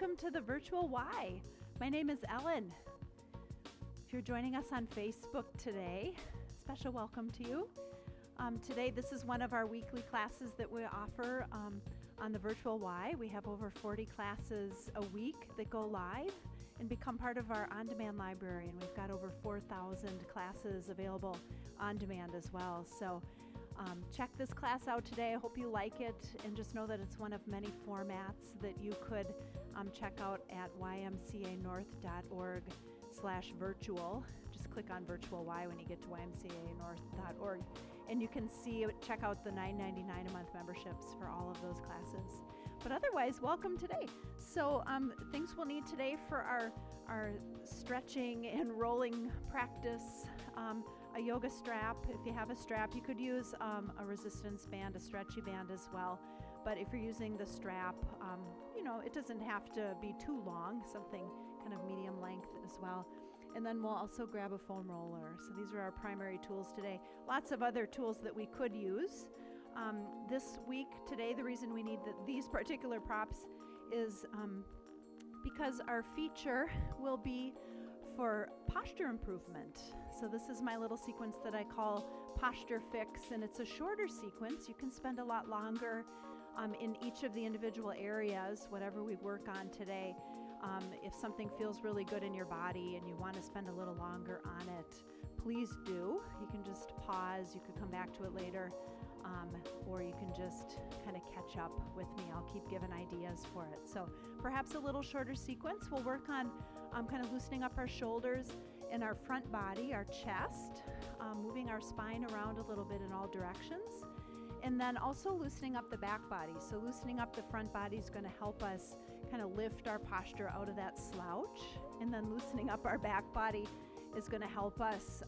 welcome to the virtual Y. My name is Ellen. If you're joining us on Facebook today, special welcome to you. Today, this is one of our weekly classes that we offer on the virtual Y. We have over 40 classes a week that go live and become part of our on-demand library, and we've got over 4,000 classes available on demand as well. So check this class out today. I hope you like it, and just know that it's one of many formats that you could check out at ymcanorth.org/virtual. Just click on virtual Y when you get to ymcanorth.org, and you can check out the $9.99 a month memberships for all of those classes. But otherwise, welcome today. So things we'll need today for our stretching and rolling practice. A yoga strap. If you have a strap, you could use a resistance band, a stretchy band as well. But if you're using the strap, it doesn't have to be too long, something kind of medium length as well. And then we'll also grab a foam roller. So these are our primary tools today. Lots of other tools that we could use. This week, today, the reason we need these particular props is because our feature will be for posture improvement. So this is my little sequence that I call Posture Fix, and it's a shorter sequence. You can spend a lot longer in each of the individual areas, whatever we work on today. If something feels really good in your body and you want to spend a little longer on it, please do. You can just pause. You could come back to it later, or you can just kind of catch up with me. I'll keep giving ideas for it. So perhaps a little shorter sequence. We'll work on kind of loosening up our shoulders and our front body, our chest, moving our spine around a little bit in all directions, and then also loosening up the back body. So loosening up the front body is going to help us kind of lift our posture out of that slouch, and then loosening up our back body is going to help us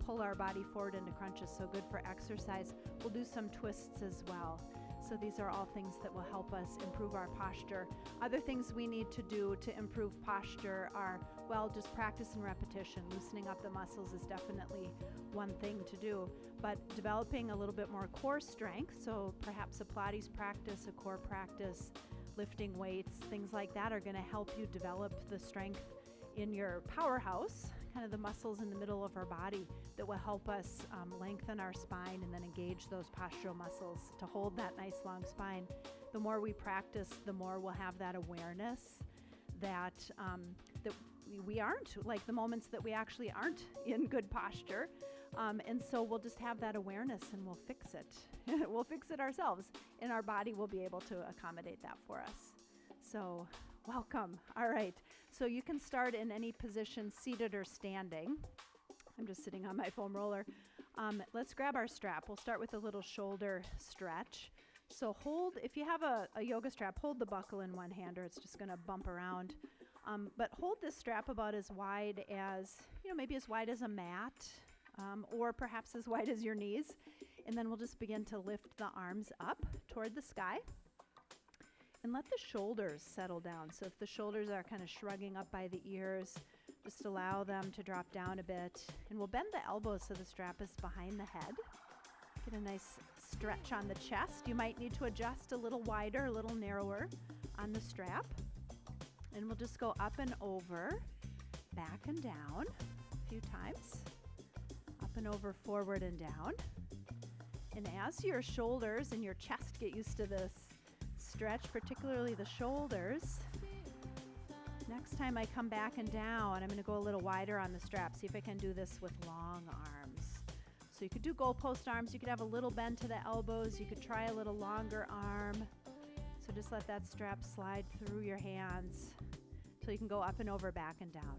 pull our body forward into crunches, so good for exercise. We'll do some twists as well. So these are all things that will help us improve our posture. Other things we need to do to improve posture are, just practice and repetition. Loosening up the muscles is definitely one thing to do, but developing a little bit more core strength, so perhaps a Pilates practice, a core practice, lifting weights, things like that are going to help you develop the strength in your powerhouse, kind of the muscles in the middle of our body that will help us lengthen our spine and then engage those postural muscles to hold that nice long spine. The more we practice, the more we'll have that awareness that we aren't, like the moments that we actually aren't in good posture. And so we'll just have that awareness and we'll fix it. We'll fix it ourselves, and our body will be able to accommodate that for us. So welcome. All right. So you can start in any position, seated or standing. I'm just sitting on my foam roller. Let's grab our strap. We'll start with a little shoulder stretch. So if you have a yoga strap, hold the buckle in one hand or it's just going to bump around. But hold this strap about as wide as, maybe as wide as a mat, or perhaps as wide as your knees. And then we'll just begin to lift the arms up toward the sky. And let the shoulders settle down. So if the shoulders are kind of shrugging up by the ears, just allow them to drop down a bit. And we'll bend the elbows so the strap is behind the head. Get a nice stretch on the chest. You might need to adjust a little wider, a little narrower on the strap. And we'll just go up and over, back and down a few times. Up and over, forward and down. And as your shoulders and your chest get used to this stretch, particularly the shoulders, next time I come back and down, I'm going to go a little wider on the strap. See if I can do this with long arms. So you could do goalpost arms. You could have a little bend to the elbows. You could try a little longer arm. So just let that strap slide through your hands so you can go up and over, back and down.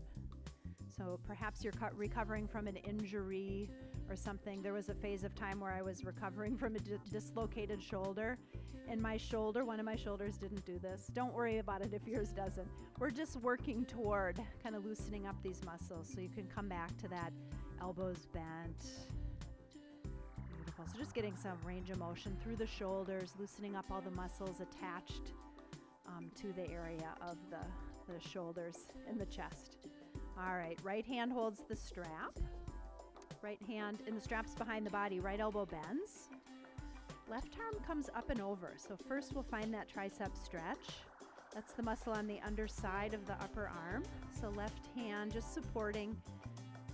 So perhaps you're recovering from an injury or something. There was a phase of time where I was recovering from a dislocated shoulder, and one of my shoulders didn't do this. Don't worry about it if yours doesn't. We're just working toward kind of loosening up these muscles so you can come back to that elbows bent. Beautiful. So just getting some range of motion through the shoulders, loosening up all the muscles attached to the area of the shoulders and the chest. All right, right hand holds the strap. Right hand, and the strap's behind the body. Right elbow bends. Left arm comes up and over. So first we'll find that tricep stretch. That's the muscle on the underside of the upper arm. So left hand just supporting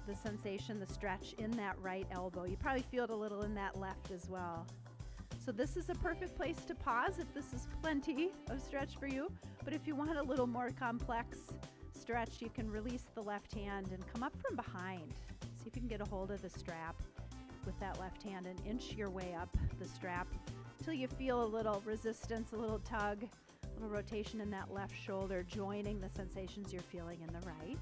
the sensation, the stretch in that right elbow. You probably feel it a little in that left as well. So this is a perfect place to pause if this is plenty of stretch for you. But if you want a little more complex stretch, you can release the left hand and come up from behind. See if you can get a hold of the strap with that left hand and inch your way up the strap until you feel a little resistance, a little tug, a little rotation in that left shoulder, joining the sensations you're feeling in the right.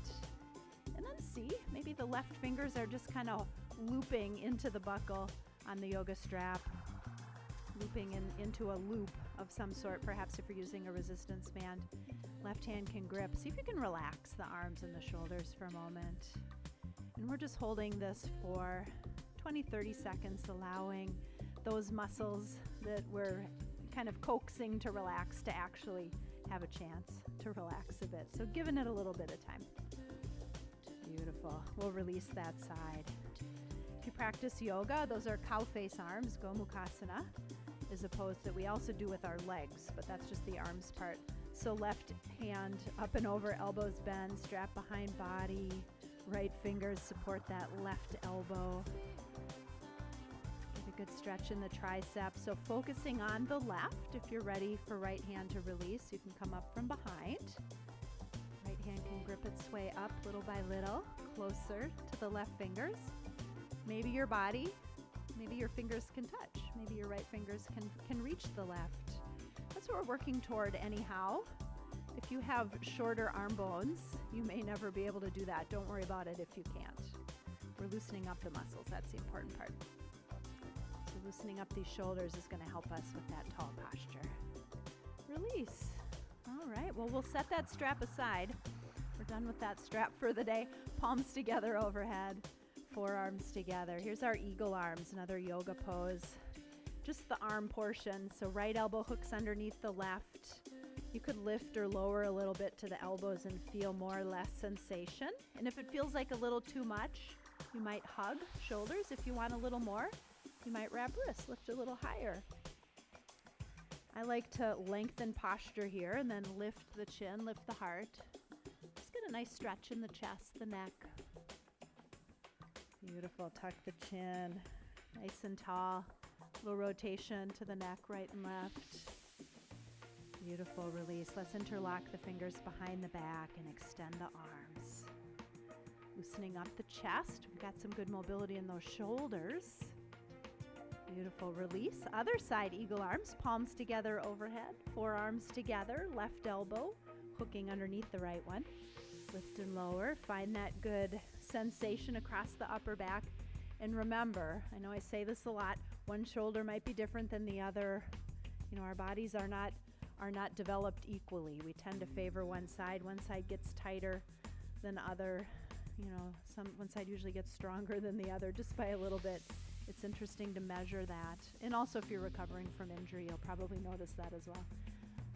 And then see, maybe the left fingers are just kind of looping into the buckle on the yoga strap, looping into a loop of some sort. Perhaps if you're using a resistance band, left hand can grip. See if you can relax the arms and the shoulders for a moment. And we're just holding this for 20-30 seconds, allowing those muscles that we're kind of coaxing to relax to actually have a chance to relax a bit. So giving it a little bit of time. Beautiful. We'll release that side. If you practice yoga, those are cow face arms, Gomukhasana, is a pose that we also do with our legs, but that's just the arms part. So left hand up and over, elbows bend, strap behind body, right fingers support that left elbow. Get a good stretch in the triceps. So focusing on the left. If you're ready for right hand to release, you can come up from behind. Right hand can grip its way up little by little, closer to the left fingers. Maybe your body, maybe your fingers can touch. Maybe your right fingers can reach the left. That's what we're working toward anyhow. If you have shorter arm bones, you may never be able to do that. Don't worry about it if you can't. We're loosening up the muscles. That's the important part. So loosening up these shoulders is going to help us with that tall posture. Release. All right, well, we'll set that strap aside. We're done with that strap for the day. Palms together overhead, forearms together. Here's our eagle arms, another yoga pose. Just the arm portion. So right elbow hooks underneath the left. You could lift or lower a little bit to the elbows and feel more or less sensation. And if it feels like a little too much, you might hug shoulders. If you want a little more, you might wrap wrists, lift a little higher. I like to lengthen posture here and then lift the chin, lift the heart. Just get a nice stretch in the chest, the neck. Beautiful. Tuck the chin, nice and tall. Little rotation to the neck, right and left. Beautiful. Release. Let's interlock the fingers behind the back and extend the arms. Loosening up the chest. We've got some good mobility in those shoulders. Beautiful. Release. Other side, eagle arms, palms together overhead, forearms together, left elbow hooking underneath the right one. Lift and lower. Find that good sensation across the upper back. And remember, I know I say this a lot, one shoulder might be different than the other. You know, our bodies are not developed equally. We tend to favor one side. One side gets tighter than other. You know, one side usually gets stronger than the other, just by a little bit. It's interesting to measure that. And also if you're recovering from injury, you'll probably notice that as well.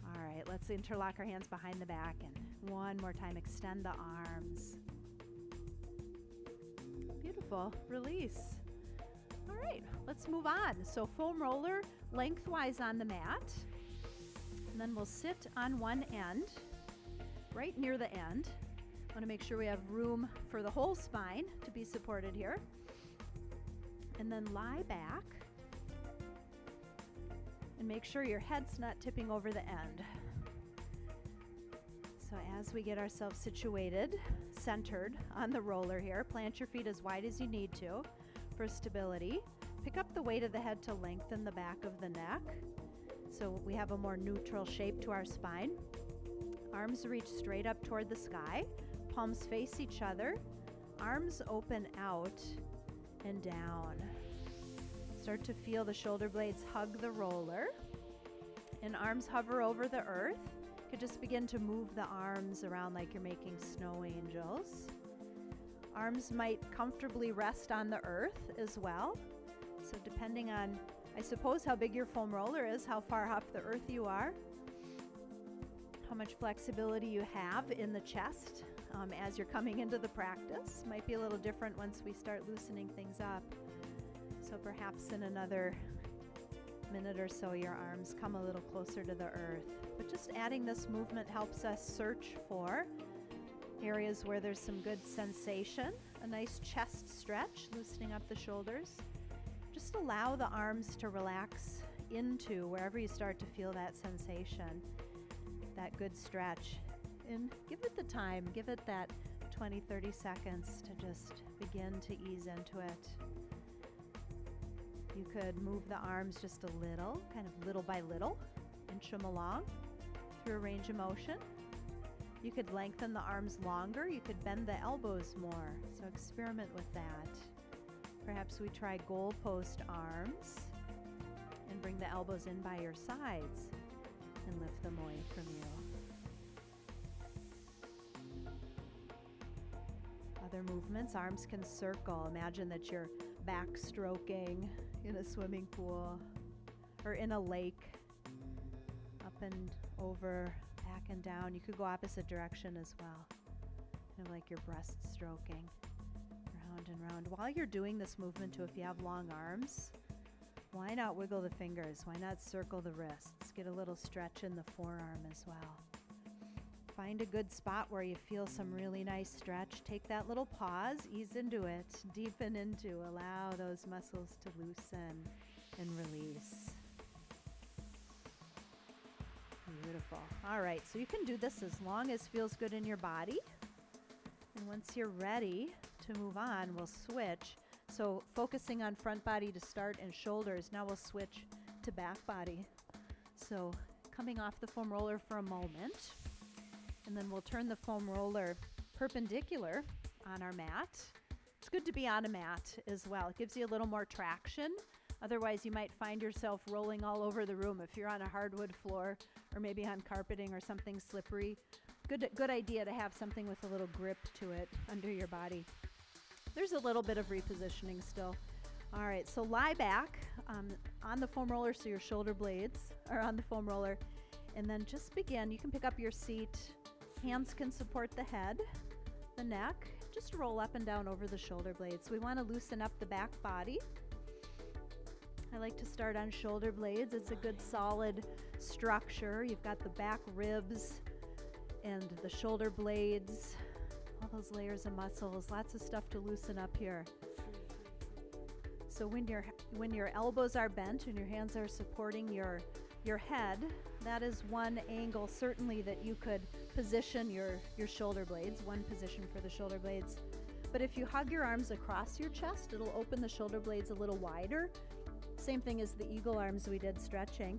All right, let's interlock our hands behind the back. And one more time, extend the arms. Beautiful. Release. All right, let's move on. So foam roller lengthwise on the mat. And then we'll sit on one end, right near the end. I want to make sure we have room for the whole spine to be supported here. And then lie back. And make sure your head's not tipping over the end. So as we get ourselves situated, centered on the roller here, plant your feet as wide as you need to for stability. Pick up the weight of the head to lengthen the back of the neck so we have a more neutral shape to our spine. Arms reach straight up toward the sky. Palms face each other. Arms open out and down. Start to feel the shoulder blades hug the roller and arms hover over the earth. You could just begin to move the arms around like you're making snow angels. Arms might comfortably rest on the earth as well. So depending on, I suppose, how big your foam roller is, how far off the earth you are, how much flexibility you have in the chest as you're coming into the practice. Might be a little different once we start loosening things up. So perhaps in another minute or so, your arms come a little closer to the earth. But just adding this movement helps us search for areas where there's some good sensation, a nice chest stretch, loosening up the shoulders. Just allow the arms to relax into wherever you start to feel that sensation, that good stretch. And give it the time, give it that 20, 30 seconds to just begin to ease into it. You could move the arms just a little, kind of little by little, inch them along through a range of motion. You could lengthen the arms longer. You could bend the elbows more. So experiment with that. Perhaps we try goalpost arms and bring the elbows in by your sides and lift them away from you. Other movements, arms can circle. Imagine that you're backstroking in a swimming pool or in a lake, up and over, back and down. You could go opposite direction as well, kind of like you're breaststroking, round and round. While you're doing this movement too, if you have long arms, why not wiggle the fingers? Why not circle the wrists? Get a little stretch in the forearm as well. Find a good spot where you feel some really nice stretch. Take that little pause, ease into it, deepen into, allow those muscles to loosen and release. Beautiful. All right, so you can do this as long as feels good in your body. And once you're ready to move on, we'll switch. So focusing on front body to start and shoulders, now we'll switch to back body. So coming off the foam roller for a moment, and then we'll turn the foam roller perpendicular on our mat. It's good to be on a mat as well. It gives you a little more traction. Otherwise, you might find yourself rolling all over the room if you're on a hardwood floor or maybe on carpeting or something slippery. Good idea to have something with a little grip to it under your body. There's a little bit of repositioning still. All right, so lie back on the foam roller so your shoulder blades are on the foam roller. And then just begin. You can pick up your seat. Hands can support the head, the neck. Just roll up and down over the shoulder blades. We want to loosen up the back body. I like to start on shoulder blades. It's a good solid structure. You've got the back ribs and the shoulder blades, all those layers of muscles, lots of stuff to loosen up here. So when your elbows are bent and your hands are supporting your head, that is one angle certainly that you could position your shoulder blades, one position for the shoulder blades. But if you hug your arms across your chest, it'll open the shoulder blades a little wider. Same thing as the eagle arms we did stretching.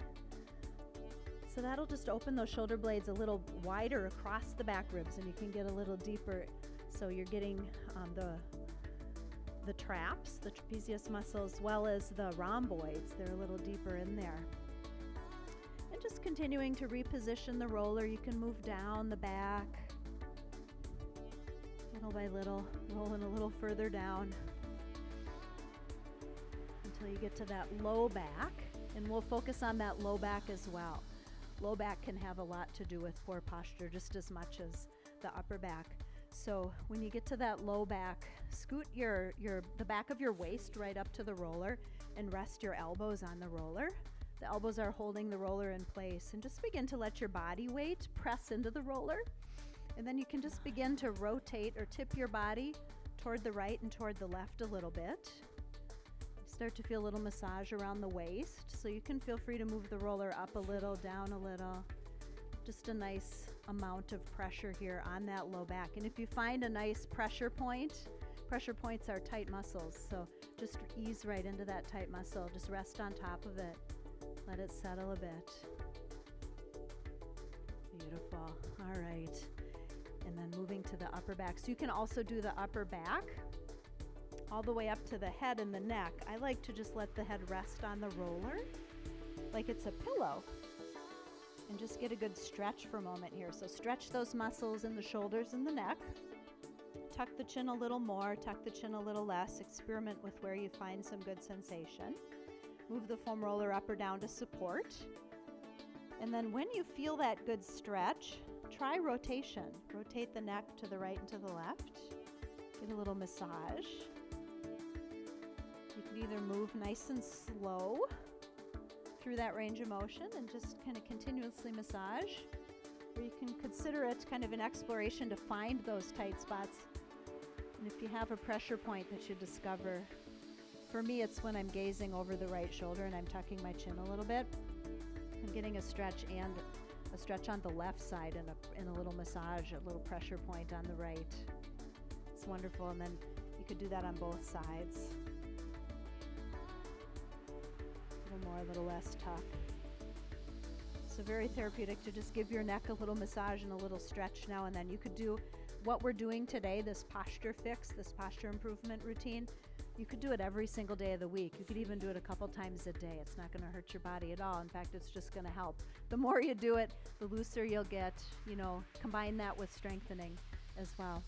So that'll just open those shoulder blades a little wider across the back ribs, and you can get a little deeper. So you're getting the traps, the trapezius muscle, as well as the rhomboids. They're a little deeper in there. And just continuing to reposition the roller. You can move down the back, little by little, rolling a little further down until you get to that low back. And we'll focus on that low back as well. Low back can have a lot to do with poor posture just as much as the upper back. So when you get to that low back, scoot the back of your waist right up to the roller and rest your elbows on the roller. The elbows are holding the roller in place, and just begin to let your body weight press into the roller. And then you can just begin to rotate or tip your body toward the right and toward the left a little bit. Start to feel a little massage around the waist, so you can feel free to move the roller up a little, down a little. Just a nice amount of pressure here on that low back. And if you find a nice pressure points are tight muscles, so just ease right into that tight muscle. Just rest on top of it. Let it settle a bit. Beautiful. All right. And then moving to the upper back. So you can also do the upper back all the way up to the head and the neck. I like to just let the head rest on the roller like it's a pillow, and just get a good stretch for a moment here. So stretch those muscles in the shoulders and the neck. Tuck the chin a little more, tuck the chin a little less. Experiment with where you find some good sensation. Move the foam roller up or down to support. And then when you feel that good stretch, try rotation. Rotate the neck to the right and to the left. Get a little massage. You can either move nice and slow through that range of motion and just kind of continuously massage. Or you can consider it kind of an exploration to find those tight spots. And if you have a pressure point that you discover, for me it's when I'm gazing over the right shoulder and I'm tucking my chin a little bit. I'm getting a stretch and a stretch on the left side and a little massage, a little pressure point on the right. It's wonderful. And then you could do that on both sides. A little more, a little less tuck. So very therapeutic to just give your neck a little massage and a little stretch now and then. You could do what we're doing today, this posture fix, this posture improvement routine. You could do it every single day of the week. You could even do it a couple times a day. It's not going to hurt your body at all. In fact, it's just going to help. The more you do it, the looser you'll get. You know, combine that with strengthening as well.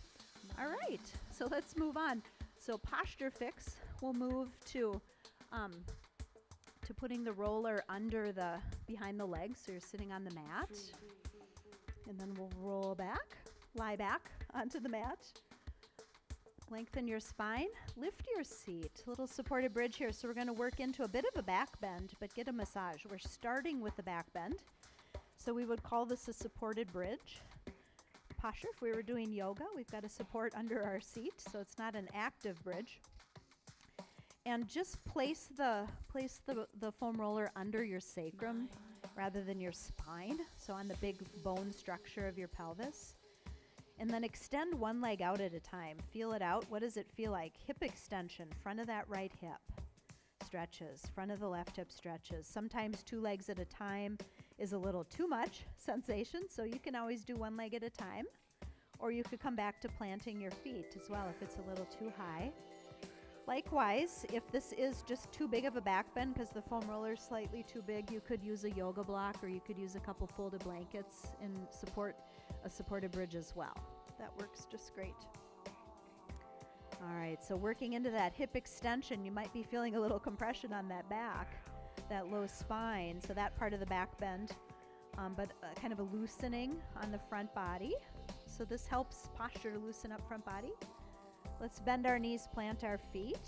All right, so let's move on. So posture fix, we'll move to putting the roller under behind the legs, so you're sitting on the mat. And then we'll roll back, lie back onto the mat. Lengthen your spine, lift your seat, a little supported bridge here. So we're going to work into a bit of a back bend, but get a massage. We're starting with the back bend. So we would call this a supported bridge. Posture, if we were doing yoga, we've got a support under our seat, so it's not an active bridge. And just place the foam roller under your sacrum rather than your spine, so on the big bone structure of your pelvis. And then extend one leg out at a time. Feel it out. What does it feel like? Hip extension, front of that right hip stretches, front of the left hip stretches. Sometimes 2 legs at a time is a little too much sensation, so you can always do 1 leg at a time. Or you could come back to planting your feet as well if it's a little too high. Likewise, if this is just too big of a back bend because the foam roller is slightly too big, you could use a yoga block or you could use a couple folded blankets and support a supported bridge as well. That works just great. All right, so working into that hip extension, you might be feeling a little compression on that back, that low spine, so that part of the back bend, but kind of a loosening on the front body. So this helps posture to loosen up front body. Let's bend our knees, plant our feet.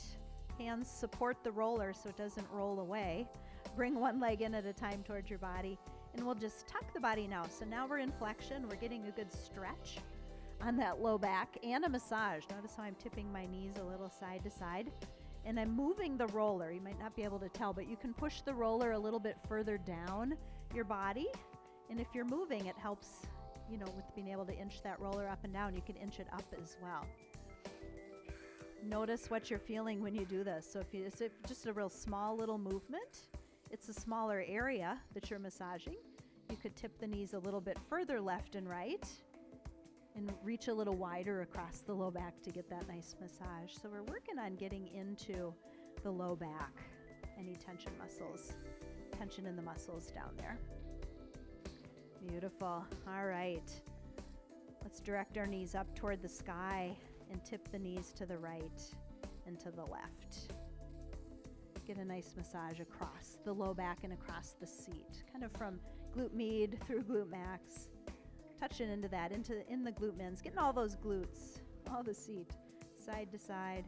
Hands support the roller so it doesn't roll away. Bring 1 leg in at a time towards your body. And we'll just tuck the body now. So now we're in flexion. We're getting a good stretch on that low back and a massage. Notice how I'm tipping my knees a little side to side. And I'm moving the roller. You might not be able to tell, but you can push the roller a little bit further down your body. And if you're moving, it helps, you know, with being able to inch that roller up and down. You can inch it up as well. Notice what you're feeling when you do this. So if it's just a real small little movement, it's a smaller area that you're massaging. You could tip the knees a little bit further left and right and reach a little wider across the low back to get that nice massage. So we're working on getting into the low back, any tension in the muscles down there. Beautiful. All right. Let's direct our knees up toward the sky and tip the knees to the right and to the left. Get a nice massage across the low back and across the seat, kind of from glute med through glute max. Touching into that, in the glute mins, getting all those glutes, all the seat, side to side.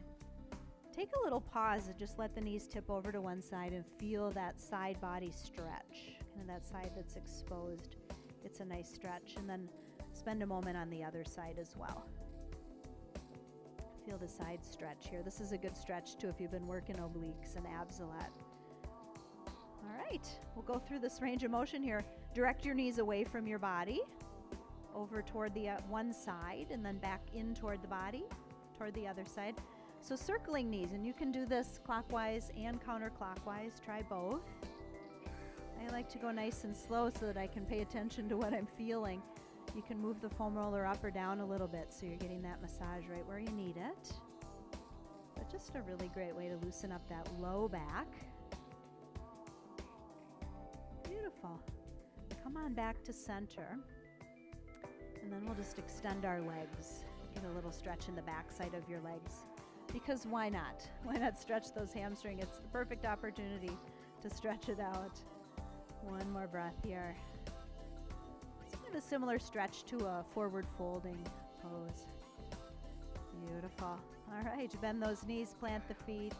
Take a little pause and just let the knees tip over to one side and feel that side body stretch, kind of that side that's exposed. It's a nice stretch, and then spend a moment on the other side as well. Feel the side stretch here. This is a good stretch too if you've been working obliques and abs a lot. All right, we'll go through this range of motion here. Direct your knees away from your body, over toward the one side, and then back in toward the body, toward the other side. So circling knees, and you can do this clockwise and counterclockwise. Try both. I like to go nice and slow so that I can pay attention to what I'm feeling. You can move the foam roller up or down a little bit so you're getting that massage right where you need it. But just a really great way to loosen up that low back. Beautiful. Come on back to center. And then we'll just extend our legs. Get a little stretch in the back side of your legs. Because why not? Why not stretch those hamstrings? It's the perfect opportunity to stretch it out. One more breath here. It's kind of a similar stretch to a forward folding pose. Beautiful. All right, bend those knees, plant the feet.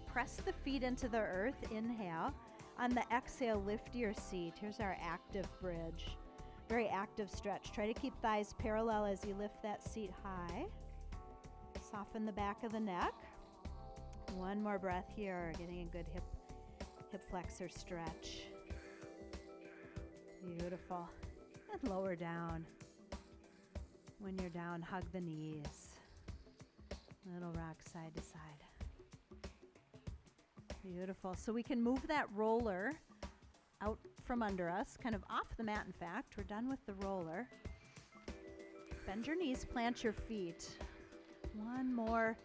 Press the feet into the earth. Inhale. On the exhale, lift your seat. Here's our active bridge. Very active stretch. Try to keep thighs parallel as you lift that seat high. Soften the back of the neck. One more breath here, getting a good hip flexor stretch. Beautiful. And lower down. When you're down, hug the knees. Little rock side to side. Beautiful. So we can move that roller out from under us, kind of off the mat, in fact. We're done with the roller. Bend your knees, plant your feet. One more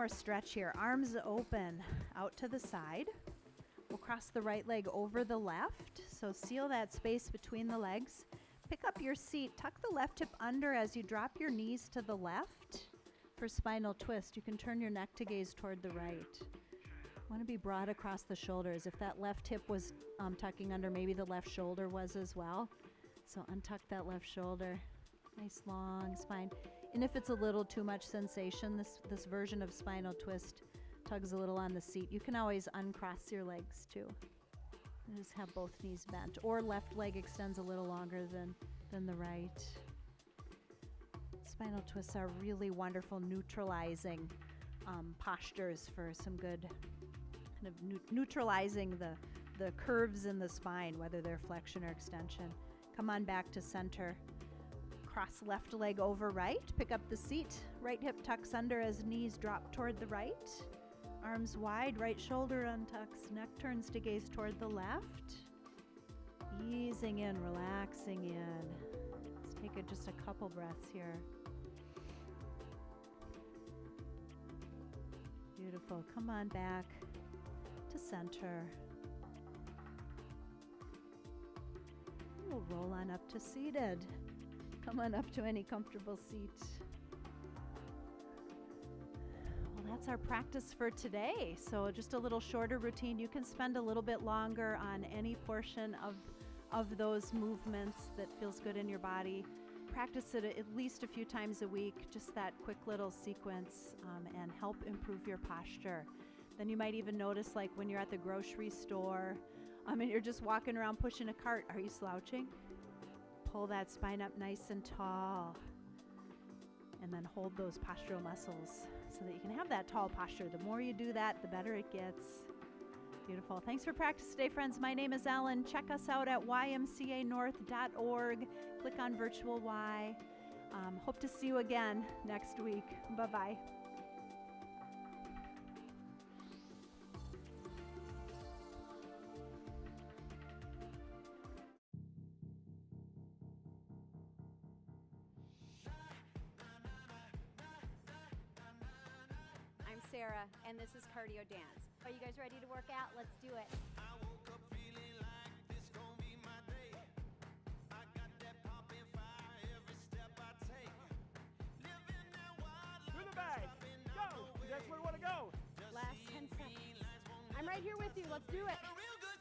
stretch here. Arms open out to the side. We'll cross the right leg over the left. So seal that space between the legs. Pick up your seat. Tuck the left hip under as you drop your knees to the left. For spinal twist, you can turn your neck to gaze toward the right. Want to be broad across the shoulders. If that left hip was tucking under, maybe the left shoulder was as well. So untuck that left shoulder. Nice long spine. And if it's a little too much sensation, this version of spinal twist tugs a little on the seat. You can always uncross your legs too. And just have both knees bent. Or left leg extends a little longer than the right. Spinal twists are really wonderful neutralizing postures for some good kind of neutralizing the curves in the spine, whether they're flexion or extension. Come on back to center. Cross left leg over right. Pick up the seat. Right hip tucks under as knees drop toward the right. Arms wide, right shoulder untucks. Neck turns to gaze toward the left. Easing in, relaxing in. Let's take just a couple breaths here. Beautiful. Come on back to center. We'll roll on up to seated. Come on up to any comfortable seat. Well, that's our practice for today. So just a little shorter routine. You can spend a little bit longer on any portion of those movements that feels good in your body. Practice it at least a few times a week, just that quick little sequence, and help improve your posture. Then you might even notice, like when you're at the grocery store, and you're just walking around pushing a cart, are you slouching? Pull that spine up nice and tall, and then hold those postural muscles so that you can have that tall posture. The more you do that, the better it gets. Beautiful. Thanks for practice today, friends. My name is Ellen. Check us out at ymcanorth.org. Click on Virtual Y. Hope to see you again next week. Bye-bye. I'm Sarah, and this is Cardio Dance. Are you guys ready to work out? Let's do it. I woke up feeling like this gon' be my day. I got that poppin' fire every step I take. Living that wild life. Through the bag. Go. That's where we want to go. Last 10 seconds. I'm right here with you. Let's do it.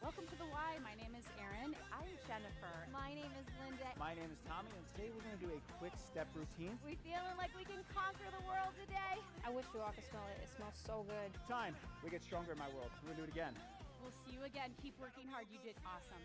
Welcome to the Y. My name is Erin. I'm Jennifer. My name is Linda. My name is Tommy, and today we're going to do a quick step routine. We feeling like we can conquer the world today? I wish you all could smell it. It smells so good. Time. We get stronger in my world. We're going to do it again. We'll see you again. Keep working hard. You did awesome.